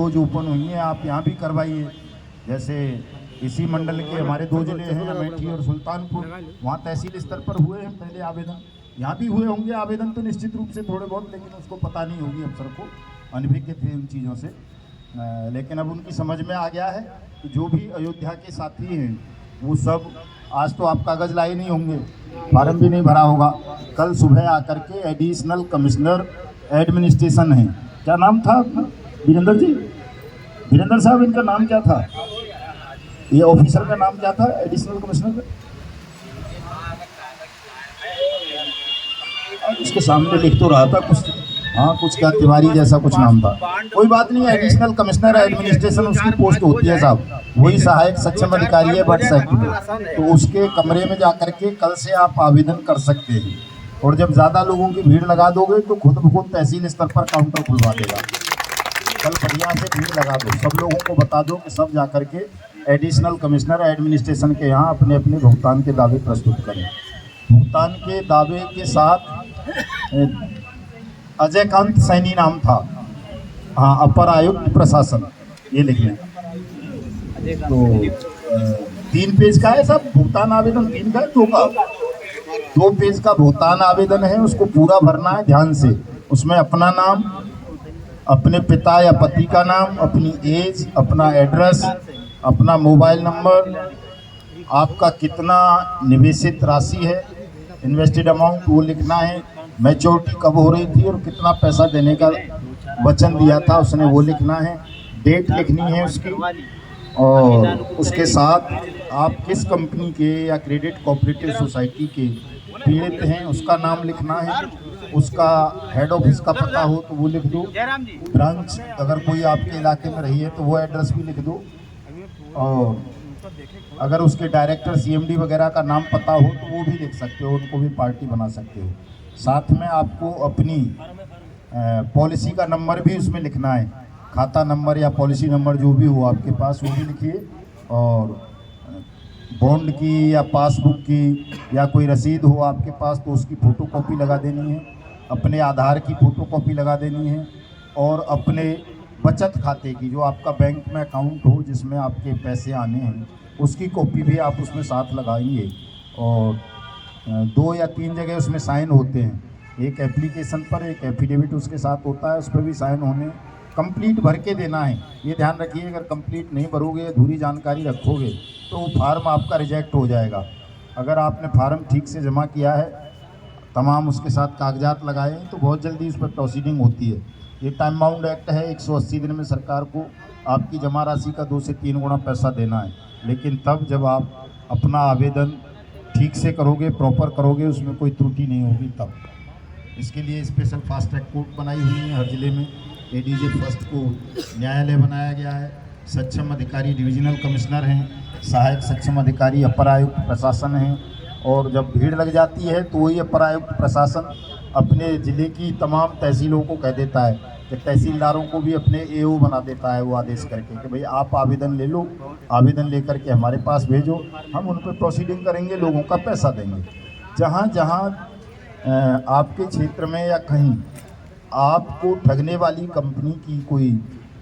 Dose open हुई हैं, आप यहाँ भी करवाइए। जैसे इसी मंडल के हमारे 2 जिले हैं, अमेठी और सुल्तानपुर, वहाँ तहसील स्तर पर हुए हैं पहले आवेदन, यहाँ भी हुए होंगे आवेदन तो निश्चित रूप से थोड़े बहुत, लेकिन उसको पता नहीं होगी अफसर को, अनभिज्ञ थे उन चीज़ों से। लेकिन अब उनकी समझ में आ गया है कि जो भी अयोध्या के साथी हैं वो सब, आज तो आप कागज़ लाए नहीं होंगे, फार्म भी नहीं भरा होगा, कल सुबह आकर के एडिशनल कमिश्नर एडमिनिस्ट्रेशन है, क्या नाम था वीरेंद्र जी, वीरेंद्र साहब इनका नाम क्या था, ये ऑफिसर का नाम क्या था एडिशनल कमिश्नर का? उसके सामने लिख तो रहा था कुछ, हाँ कुछ क्या तिवारी जैसा कुछ नाम था, कोई बात नहीं, एडिशनल कमिश्नर एडमिनिस्ट्रेशन उसकी पोस्ट होती है साहब, वही सहायक सक्षम अधिकारी है बट एक्ट में, तो उसके कमरे में जाकर के कल से आप आवेदन कर सकते हैं। और जब ज़्यादा लोगों की भीड़ लगा दोगे तो खुद ब खुद तहसील स्तर पर काउंटर खुलवा देगा। कल बढ़िया से भीड़ लगा दो, सब लोगों को बता दो कि सब जाकर के एडिशनल कमिश्नर एडमिनिस्ट्रेशन के यहाँ अपने अपने भुगतान के दावे प्रस्तुत करें। भुगतान के दावे के साथ अजय कांत सैनी नाम था, हाँ, अपर आयुक्त प्रशासन, ये लिख लें। तो 3 पेज का है सब भुगतान आवेदन, 3 का है 2 का? 2 पेज का भुगतान आवेदन है, उसको पूरा भरना है ध्यान से। उसमें अपना नाम, अपने पिता या पति का नाम, अपनी एज, अपना एड्रेस, अपना मोबाइल नंबर, आपका कितना निवेशित राशि है, इन्वेस्टेड अमाउंट वो लिखना है, मैच्योरिटी कब हो रही थी और कितना पैसा देने का वचन दिया था उसने वो लिखना है, डेट लिखनी है उसकी, और उसके साथ आप किस कंपनी के या क्रेडिट कोऑपरेटिव सोसाइटी के पीड़ित हैं उसका नाम लिखना है, उसका हेड ऑफिस का पता हो तो वो लिख दो, ब्रांच अगर कोई आपके इलाके में रही है तो वो एड्रेस भी लिख दो, और अगर उसके डायरेक्टर सीएमडी वगैरह का नाम पता हो तो वो भी लिख सकते हो, उनको भी पार्टी बना सकते हो। साथ में आपको अपनी पॉलिसी का नंबर भी उसमें लिखना है, खाता नंबर या पॉलिसी नंबर जो भी हो आपके पास वो भी लिखिए, और बॉन्ड की या पासबुक की या कोई रसीद हो आपके पास तो उसकी फ़ोटोकॉपी लगा देनी है, अपने आधार की फ़ोटोकॉपी लगा देनी है, और अपने बचत खाते की, जो आपका बैंक में अकाउंट हो जिसमें आपके पैसे आने हैं, उसकी कॉपी भी आप उसमें साथ लगाइए। और 2 या 3 जगह उसमें साइन होते हैं, एक एप्लीकेशन पर, एक एफिडेविट उसके साथ होता है, उस पर भी साइन होने, कंप्लीट भर के देना है। ये ध्यान रखिए, अगर कंप्लीट नहीं भरोगे, अधूरी जानकारी रखोगे तो वो फार्म आपका रिजेक्ट हो जाएगा। अगर आपने फार्म ठीक से जमा किया है, तमाम उसके साथ कागजात लगाए हैं, तो बहुत जल्दी उस पर प्रोसीडिंग होती है। ये टाइम बाउंड एक्ट है, 180 दिन में सरकार को आपकी जमा राशि का 2 से 3 गुना पैसा देना है, लेकिन तब जब आप अपना आवेदन ठीक से करोगे, प्रॉपर करोगे, उसमें कोई त्रुटि नहीं होगी तब। इसके लिए स्पेशल फास्ट ट्रैक कोर्ट बनाई हुई है हर जिले में, एडीजे फर्स्ट को न्यायालय बनाया गया है, सक्षम अधिकारी डिविजनल कमिश्नर हैं, सहायक सक्षम अधिकारी अपर आयुक्त प्रशासन हैं, और जब भीड़ लग जाती है तो वही अपर आयुक्त प्रशासन अपने ज़िले की तमाम तहसीलों को कह देता है कि तहसीलदारों को भी अपने एओ बना देता है वो आदेश करके कि भाई आप आवेदन ले लो, आवेदन लेकर के हमारे पास भेजो, हम उन पर प्रोसीडिंग करेंगे, लोगों का पैसा देंगे। जहाँ जहाँ आपके क्षेत्र में या कहीं आपको ठगने वाली कंपनी की कोई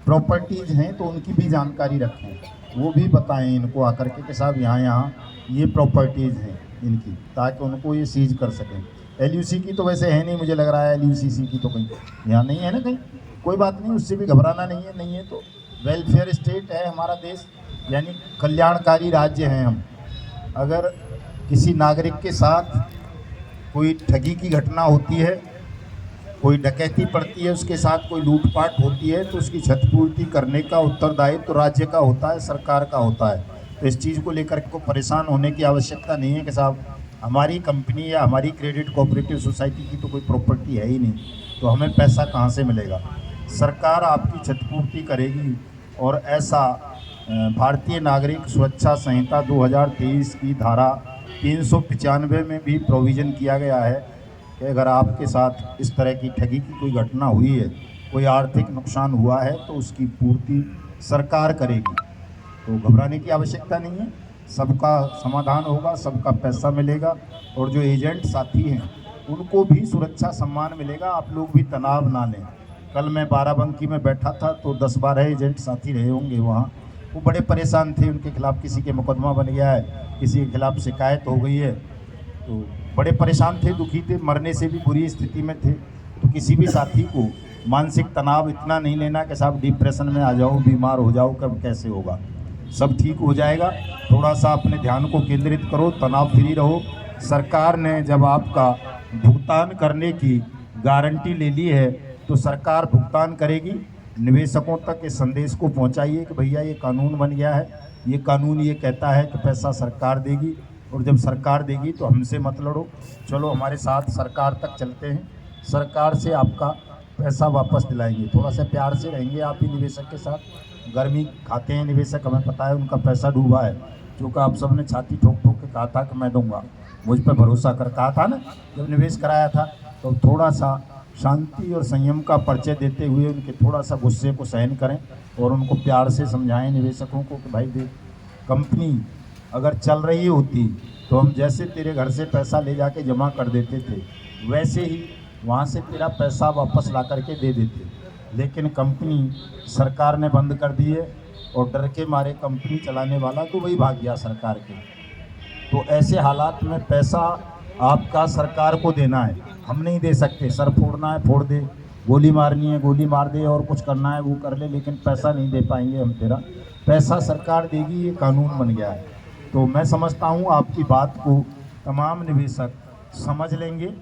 प्रॉपर्टीज़ हैं तो उनकी भी जानकारी रखें, वो भी बताएं इनको आकर के साहब यहाँ ये प्रॉपर्टीज़ हैं इनकी, ताकि उनको ये सीज कर सकें। एलयूसी की तो वैसे है नहीं, मुझे लग रहा है एलयूसीसी की तो कहीं यहाँ नहीं है ना कहीं, कोई बात नहीं, उससे भी घबराना नहीं है तो वेलफेयर स्टेट है हमारा देश, यानी कल्याणकारी राज्य हैं हम। अगर किसी नागरिक के साथ कोई ठगी की घटना होती है, कोई डकैती पड़ती है, उसके साथ कोई लूटपाट होती है, तो उसकी क्षतिपूर्ति करने का उत्तरदायित्व तो राज्य का होता है, सरकार का होता है। तो इस चीज़ को लेकर को परेशान होने की आवश्यकता नहीं है कि साहब हमारी कंपनी या हमारी क्रेडिट कोऑपरेटिव सोसाइटी की तो कोई प्रॉपर्टी है ही नहीं, तो हमें पैसा कहाँ से मिलेगा। सरकार आपकी क्षतिपूर्ति करेगी, और ऐसा भारतीय नागरिक सुरक्षा संहिता 2023 की धारा 395 में भी प्रोविज़न किया गया है कि अगर आपके साथ इस तरह की ठगी की कोई घटना हुई है, कोई आर्थिक नुकसान हुआ है, तो उसकी पूर्ति सरकार करेगी। तो घबराने की आवश्यकता नहीं है, सबका समाधान होगा, सबका पैसा मिलेगा, और जो एजेंट साथी हैं उनको भी सुरक्षा सम्मान मिलेगा। आप लोग भी तनाव ना लें, कल मैं बाराबंकी में बैठा था तो 10-12 एजेंट साथी रहे होंगे वहाँ, वो बड़े परेशान थे। उनके खिलाफ़ किसी के मुकदमा बन गया है, किसी के खिलाफ़ शिकायत हो गई है, तो बड़े परेशान थे, दुखी थे, मरने से भी बुरी स्थिति में थे। तो किसी भी साथी को मानसिक तनाव इतना नहीं लेना कि साहब डिप्रेशन में आ जाओ, बीमार हो जाओ, कब कैसे होगा, सब ठीक हो जाएगा। थोड़ा सा अपने ध्यान को केंद्रित करो, तनाव फ्री रहो। सरकार ने जब आपका भुगतान करने की गारंटी ले ली है तो सरकार भुगतान करेगी। निवेशकों तक इस संदेश को पहुंचाइए कि भैया ये कानून बन गया है, ये कानून ये कहता है कि पैसा सरकार देगी, और जब सरकार देगी तो हमसे मत लड़ो, चलो हमारे साथ सरकार तक चलते हैं, सरकार से आपका पैसा वापस दिलाएंगे। थोड़ा सा प्यार से रहेंगे आप भी निवेशक के साथ। गर्मी खाते हैं निवेशक, हमें पता है उनका पैसा डूबा है, क्योंकि आप सब ने छाती ठोक ठोक के कहा था कि मैं दूंगा, मुझ पर भरोसा कर कहा था ना जब निवेश कराया था। तो थोड़ा सा शांति और संयम का परिचय देते हुए उनके थोड़ा सा गुस्से को सहन करें और उनको प्यार से समझाएं निवेशकों को कि भाई देख, कंपनी अगर चल रही होती तो हम जैसे तेरे घर से पैसा ले जाके जमा कर देते थे वैसे ही वहाँ से तेरा पैसा वापस ला करके दे देते, लेकिन कंपनी सरकार ने बंद कर दी है और डर के मारे कंपनी चलाने वाला तो वही भाग गया सरकार के। तो ऐसे हालात में पैसा आपका सरकार को देना है, हम नहीं दे सकते। सर फोड़ना है फोड़ दे, गोली मारनी है गोली मार दे, और कुछ करना है वो कर ले, लेकिन पैसा नहीं दे पाएंगे हम तेरा, पैसा सरकार देगी, ये कानून बन गया है। तो मैं समझता हूँ आपकी बात को तमाम निवेशक समझ लेंगे,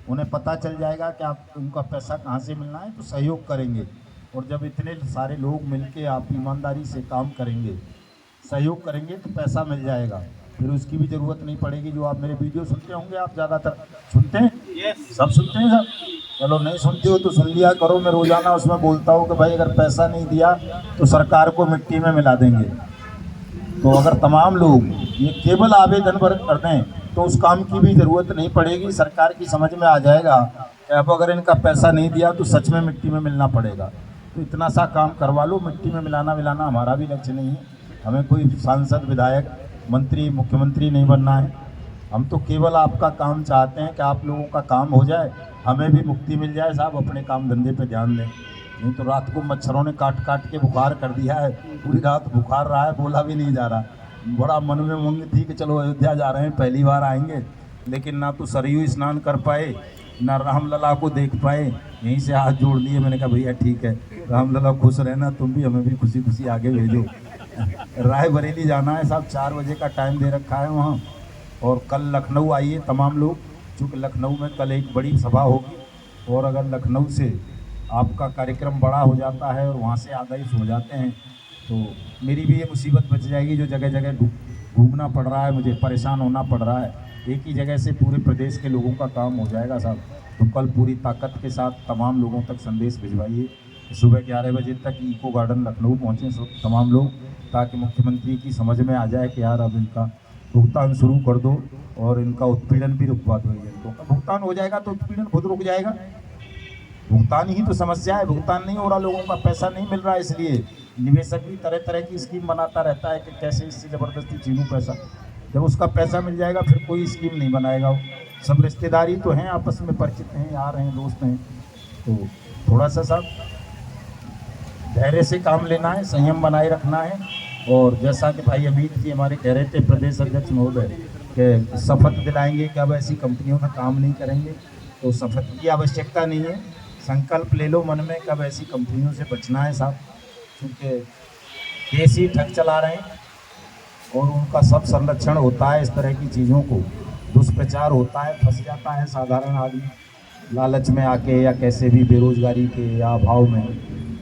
उन्हें पता चल जाएगा कि आप उनका पैसा कहाँ से मिलना है, तो सहयोग करेंगे। और जब इतने सारे लोग मिलके आप ईमानदारी से काम करेंगे, सहयोग करेंगे, तो पैसा मिल जाएगा, फिर उसकी भी ज़रूरत नहीं पड़ेगी। जो आप मेरे वीडियो सुनते होंगे, आप ज़्यादातर सुनते हैं? सब सुनते हैं सब? चलो नहीं सुनते हो तो सुन लिया करो। मैं रोज़ाना उसमें बोलता हूँ कि भाई अगर पैसा नहीं दिया तो सरकार को मिट्टी में मिला देंगे। तो अगर तमाम लोग ये केवल आवेदन पर कर दें तो उस काम की भी ज़रूरत नहीं पड़ेगी, सरकार की समझ में आ जाएगा कि अब अगर इनका पैसा नहीं दिया तो सच में मिट्टी में मिलना पड़ेगा। तो इतना सा काम करवा लो, मिट्टी में मिलाना हमारा भी लक्ष्य नहीं है, हमें कोई सांसद विधायक मंत्री मुख्यमंत्री नहीं बनना है। हम तो केवल आपका काम चाहते हैं कि आप लोगों का काम हो जाए, हमें भी मुक्ति मिल जाए साहब, अपने काम धंधे पे ध्यान दें। नहीं तो रात को मच्छरों ने काट काट के बुखार कर दिया है, पूरी रात बुखार रहा है, बोला भी नहीं जा रहा। बड़ा मन में उमंग थी कि चलो अयोध्या जा रहे हैं, पहली बार आएंगे, लेकिन ना तो सरयू स्नान कर पाए, ना रामलला को देख पाए। यहीं से हाथ जोड़ लिए, मैंने कहा भैया ठीक है, रामलला खुश रहना, तुम भी हमें भी खुशी खुशी आगे भेजो। रायबरेली जाना है साहब, 4 बजे का टाइम दे रखा है वहाँ। और कल लखनऊ आइए तमाम लोग, चूँकि लखनऊ में कल एक बड़ी सभा होगी, और अगर लखनऊ से आपका कार्यक्रम बड़ा हो जाता है और वहाँ से आदेश हो जाते हैं तो मेरी भी ये मुसीबत बच जाएगी, जो जगह जगह घूमना पड़ रहा है, मुझे परेशान होना पड़ रहा है। एक ही जगह से पूरे प्रदेश के लोगों का काम हो जाएगा साहब। तो कल पूरी ताकत के साथ तमाम लोगों तक संदेश भिजवाइए, सुबह 11 बजे तक इको गार्डन लखनऊ पहुँचें सब तमाम लोग, ताकि मुख्यमंत्री की समझ में आ जाए कि यार अब इनका भुगतान शुरू कर दो और इनका उत्पीड़न भी रुकवा दो। तो भुगतान हो जाएगा तो उत्पीड़न खुद रुक जाएगा। भुगतान ही तो समस्या है, भुगतान नहीं हो रहा, लोगों का पैसा नहीं मिल रहा है, इसलिए निवेशक भी तरह तरह की स्कीम बनाता रहता है कि कैसे इससे ज़बरदस्ती छीनूं पैसा। जब उसका पैसा मिल जाएगा फिर कोई स्कीम नहीं बनाएगा। सब रिश्तेदारी तो हैं, आपस में परिचित हैं, यार हैं, दोस्त हैं। तो थोड़ा सा सब धैर्य से काम लेना है, संयम बनाए रखना है। और जैसा कि भाई अमित जी हमारे कह रहे थे, प्रदेश अध्यक्ष महोदय, कि शपथ दिलाएंगे कि अब ऐसी कंपनियों में काम नहीं करेंगे, तो शपथ की आवश्यकता नहीं है, संकल्प ले लो मन में कब ऐसी कंपनियों से बचना है साहब। क्योंकि देश ही ठग चला रहे हैं और उनका सब संरक्षण होता है, इस तरह की चीज़ों को दुष्प्रचार होता है, फंस जाता है साधारण आदमी लालच में आके, या कैसे भी बेरोजगारी के या अभाव में।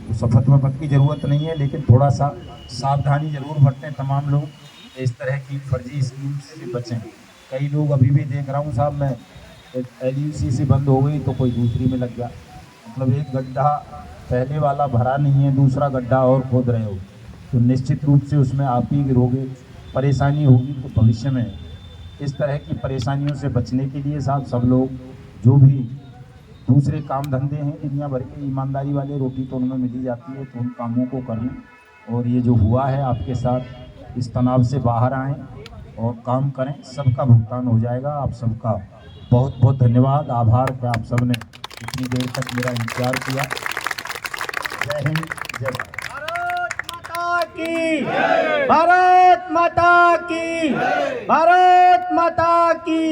तो शपथ वपथ की ज़रूरत नहीं है, लेकिन थोड़ा सा सावधानी ज़रूर बरतें तमाम लोग, इस तरह की फर्जी स्कीम से बचें। कई लोग अभी भी देख रहा हूँ साहब मैं, LUC से बंद हो गई तो कोई दूसरी में लग गया, मतलब एक गड्ढा पहले वाला भरा नहीं है, दूसरा गड्ढा और खोद रहे हो, तो निश्चित रूप से उसमें आप ही गिरोगे, परेशानी होगी। तो भविष्य में इस तरह की परेशानियों से बचने के लिए साहब सब लोग जो भी दूसरे काम धंधे हैं दुनिया भर के, ईमानदारी वाले, रोटी तो उनमें मिली जाती है, तो उन कामों को कर लें। और ये जो हुआ है आपके साथ, इस तनाव से बाहर आएँ और काम करें, सबका भुगतान हो जाएगा। आप सबका बहुत बहुत धन्यवाद, आभार कि आप सब ने इतनी देर तक मेरा इंतजार किया। जय हिंद जय भारत। भारत माता की भारत माता की।